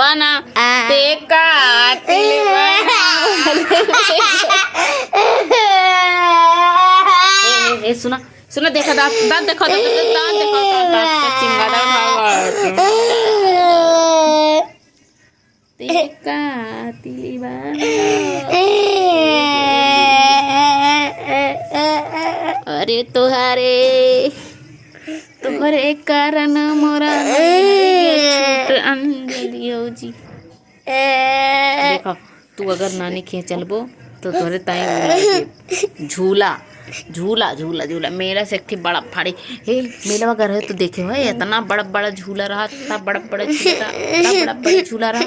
बना ते कातिल बना ए सुना सुना देखो दांत दांत देखो दांत देखो दांत का चिंगारा उठाओ ते कातिल बना। अरे तुम्हारे कारण मोरा छूट अंजलि हो जी। देखो तू अगर नानी खे चलबो तो तोरे ताई झूला झूला झूला झूला मेला से एक बड़ा फाड़ी हे मेला वगैरह है तो देखे हो इतना बड़ा बड़ा झूला रहा इतना बड़ा बड़ा झूला इतना बड़ा बड़ा झूला रहा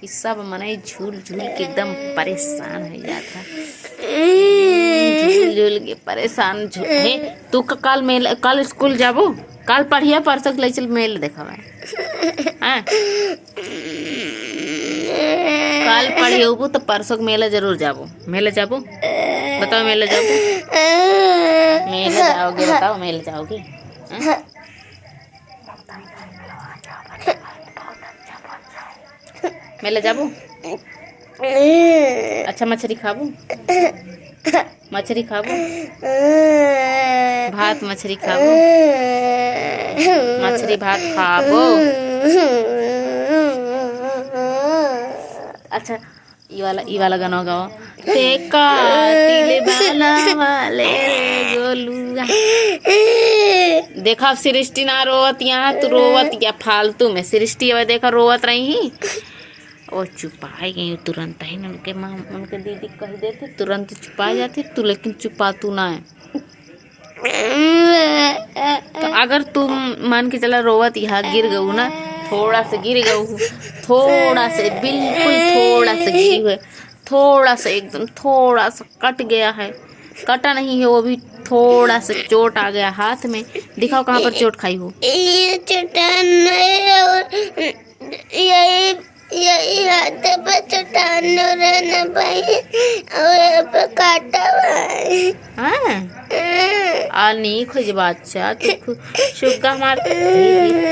इस सब मने झूल झूल के एकदम परेशान हो जाता झूल झूल के परेशान हे तू कल मेला कल स्कूल जाबो कल पढ़िया परसों ले चल मेल देखा हाँ कल पढ़ी होबू तो परसों मेला जरूर जाबो मेला जाबो बताओ मेला जाबो मेला जाओगे बताओ मेला जाओगे मेला जाबो अच्छा मछली खाबो भात मछली खाबो मछली भात खाबो अच्छा ई वाला गाना गाओ ते कातिल बाला वाले गोलुआ। देखा अब सृष्टि ना रोवत यहाँ तू रोवत या फालतू में सृष्टि अब देखा रोवत रही ही और छुपाई गई तुरंत ही उनके माँ उनके दीदी कह देते तुरंत छुपा जाते तू लेकिन छुपा तू ना है तो अगर तुम मान के चला रोवत यहाँ गिर गऊ ना थोड़ा सा गिर गऊ थोड़ा से बिल्कुल थोड़ा सा गिरी हुए थोड़ा सा एकदम थोड़ा सा कट गया है कटा नहीं है वो भी थोड़ा सा चोट आ गया हाथ में दिखाओ कहाँ पर चोट खाई हो ये चट्टान यही हाथ पे चट्टान रहना पाई और पे काटा हाँ नहीं खोज बादशाह तू शुगा मार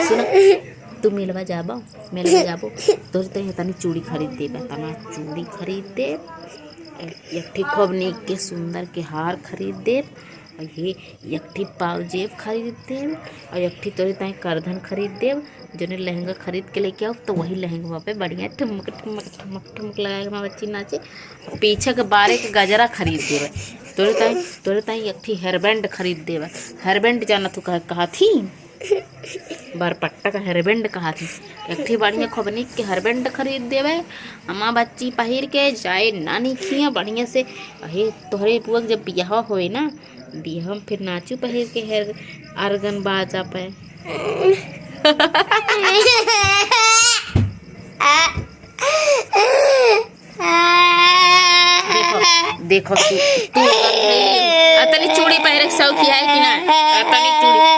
सुना तू मेलवा जाबो तो तनी चूड़ी खरीद दे तना चूड़ी खरीद दे एक खूब नीक के सुंदर के हार खरीद दे और ये एक पाव जेब खरीद दे और एक तोरे ताई करधन खरीद दे जो लहंगा खरीद के लेके आओ तो वही लहंगा पे बढ़िया ठुमक ठुमक ठुमक ठुमक लगा के बच्ची नाचे पीछे के बारे के गजरा खरीद देवे तोरे ताई एक हेयरबैंड खरीद देवे हेयरबैंड जाना तू कहा थी बरपट्टा का हेयरबैंड कहा थी एक बढ़िया खोबनी के हेयरबैंड खरीद देवे अम्मा बच्ची पहिर के जाए नानी खिया बढ़िया से अहे तोहरे पुअक जब बियाह होए ना बियाह में फिर नाचू पहिर के हेयर आर्गन बाजा पे देखो तू अतनी चूड़ी पहरे के शौक है कि ना अतनी चूड़ी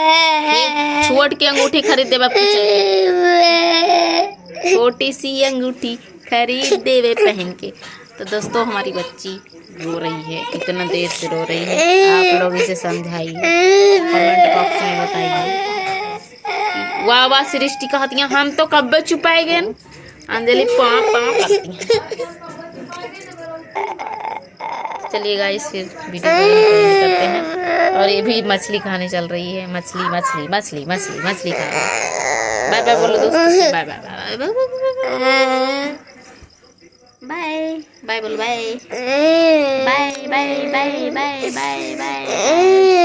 छोट के अंगूठी खरीद देबा छोटी सी अंगूठी खरीद देवे पहन के। तो दोस्तों हमारी बच्ची रो रही है इतना देर से रो रही है आप लोग इसे समझाइए कमेंट बॉक्स में बताइए। वाह वाह सृष्टि कहती हैं हम तो कब छुपाए गए अंजलि पाँ करती हैं। चलिए गाइस फिर वीडियो करते हैं और ये भी मछली खाने चल रही है मछली मछली मछली मछली मछली खा बाय बाय बोलो दोस्तों bye bye bye bye bye बोलो bye bye bye bye bye bye bye.